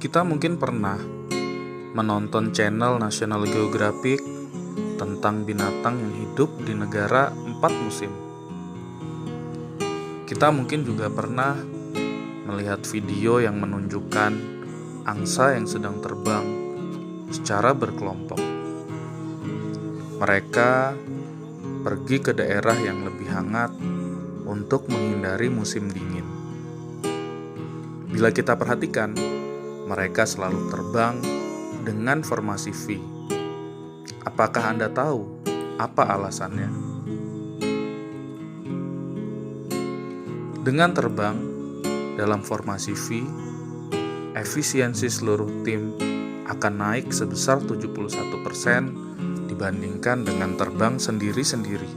Kita mungkin pernah menonton channel National Geographic tentang binatang yang hidup di negara 4 musim. Kita mungkin juga pernah melihat video yang menunjukkan angsa yang sedang terbang secara berkelompok. Mereka pergi ke daerah yang lebih hangat untuk menghindari musim dingin. Bila kita perhatikan, mereka selalu terbang dengan formasi V. Apakah Anda tahu apa alasannya? Dengan terbang dalam formasi V, efisiensi seluruh tim akan naik sebesar 71% dibandingkan dengan terbang sendiri-sendiri.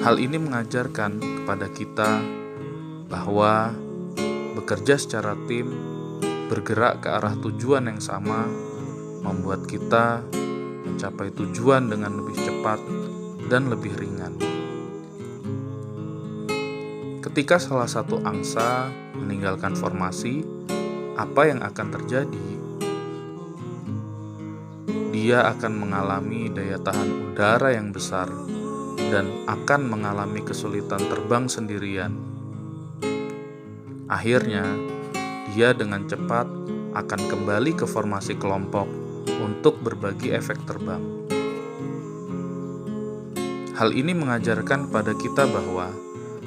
Hal ini mengajarkan kepada kita bahwa bekerja secara tim, bergerak ke arah tujuan yang sama, membuat kita mencapai tujuan dengan lebih cepat dan lebih ringan. Ketika salah satu angsa meninggalkan formasi, apa yang akan terjadi? Dia akan mengalami daya tahan udara yang besar dan akan mengalami kesulitan terbang sendirian. Akhirnya, dia dengan cepat akan kembali ke formasi kelompok untuk berbagi efek terbang. Hal ini mengajarkan pada kita bahwa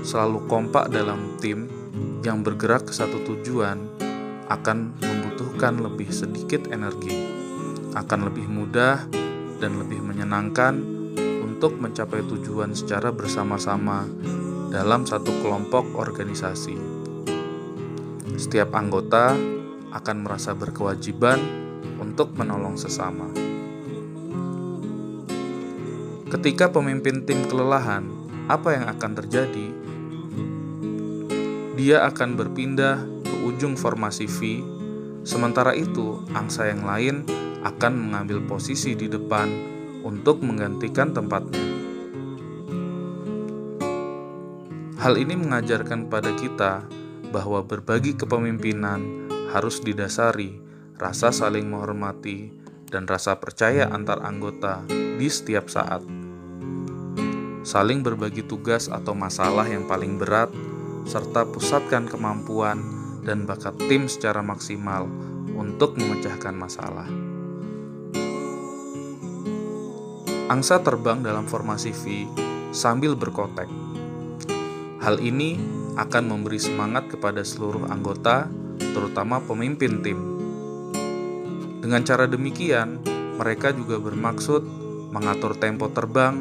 selalu kompak dalam tim yang bergerak ke satu tujuan akan membutuhkan lebih sedikit energi, akan lebih mudah dan lebih menyenangkan untuk mencapai tujuan secara bersama-sama dalam satu kelompok organisasi. Setiap anggota akan merasa berkewajiban untuk menolong sesama. Ketika pemimpin tim kelelahan, apa yang akan terjadi? Dia akan berpindah ke ujung formasi V, sementara itu angsa yang lain akan mengambil posisi di depan untuk menggantikan tempatnya. Hal ini mengajarkan pada kita bahwa berbagi kepemimpinan harus didasari rasa saling menghormati dan rasa percaya antar anggota di setiap saat. Saling berbagi tugas atau masalah yang paling berat, serta pusatkan kemampuan dan bakat tim secara maksimal untuk memecahkan masalah. Angsa terbang dalam formasi V sambil berkotek. Hal ini akan memberi semangat kepada seluruh anggota, terutama pemimpin tim. Dengan cara demikian, mereka juga bermaksud mengatur tempo terbang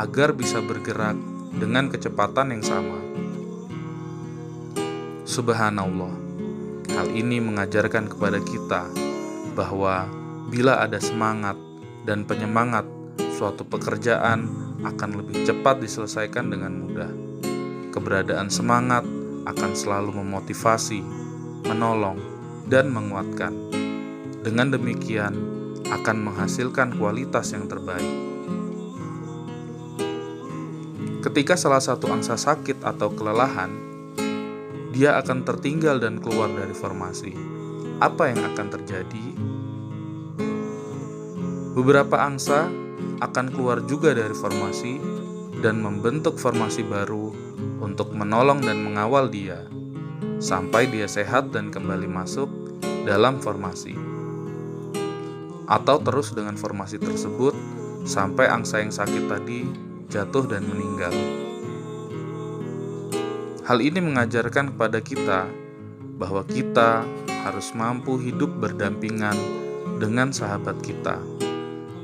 agar bisa bergerak dengan kecepatan yang sama. Subhanallah, hal ini mengajarkan kepada kita bahwa bila ada semangat dan penyemangat, suatu pekerjaan akan lebih cepat diselesaikan dengan mudah. Keberadaan semangat akan selalu memotivasi, menolong, dan menguatkan. Dengan demikian, akan menghasilkan kualitas yang terbaik. Ketika salah satu angsa sakit atau kelelahan, dia akan tertinggal dan keluar dari formasi. Apa yang akan terjadi? Beberapa angsa akan keluar juga dari formasi dan membentuk formasi baru untuk menolong dan mengawal dia, sampai dia sehat dan kembali masuk dalam formasi. Atau terus dengan formasi tersebut, sampai angsa yang sakit tadi jatuh dan meninggal. Hal ini mengajarkan kepada kita bahwa kita harus mampu hidup berdampingan dengan sahabat kita,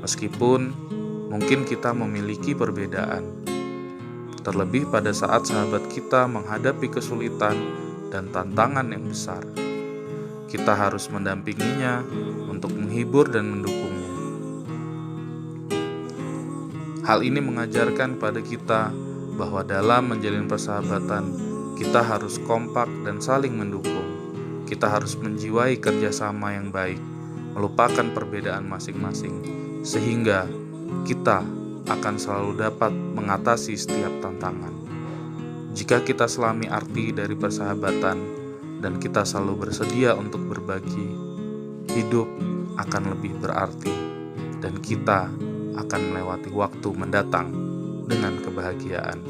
meskipun mungkin kita memiliki perbedaan. Terlebih pada saat sahabat kita menghadapi kesulitan dan tantangan yang besar. Kita harus mendampinginya untuk menghibur dan mendukungnya. Hal ini mengajarkan pada kita bahwa dalam menjalin persahabatan, kita harus kompak dan saling mendukung. Kita harus menjiwai kerjasama yang baik, melupakan perbedaan masing-masing, sehingga kita akan selalu dapat mengatasi setiap tantangan. Jika kita selami arti dari persahabatan dan kita selalu bersedia untuk berbagi, hidup akan lebih berarti dan kita akan melewati waktu mendatang dengan kebahagiaan.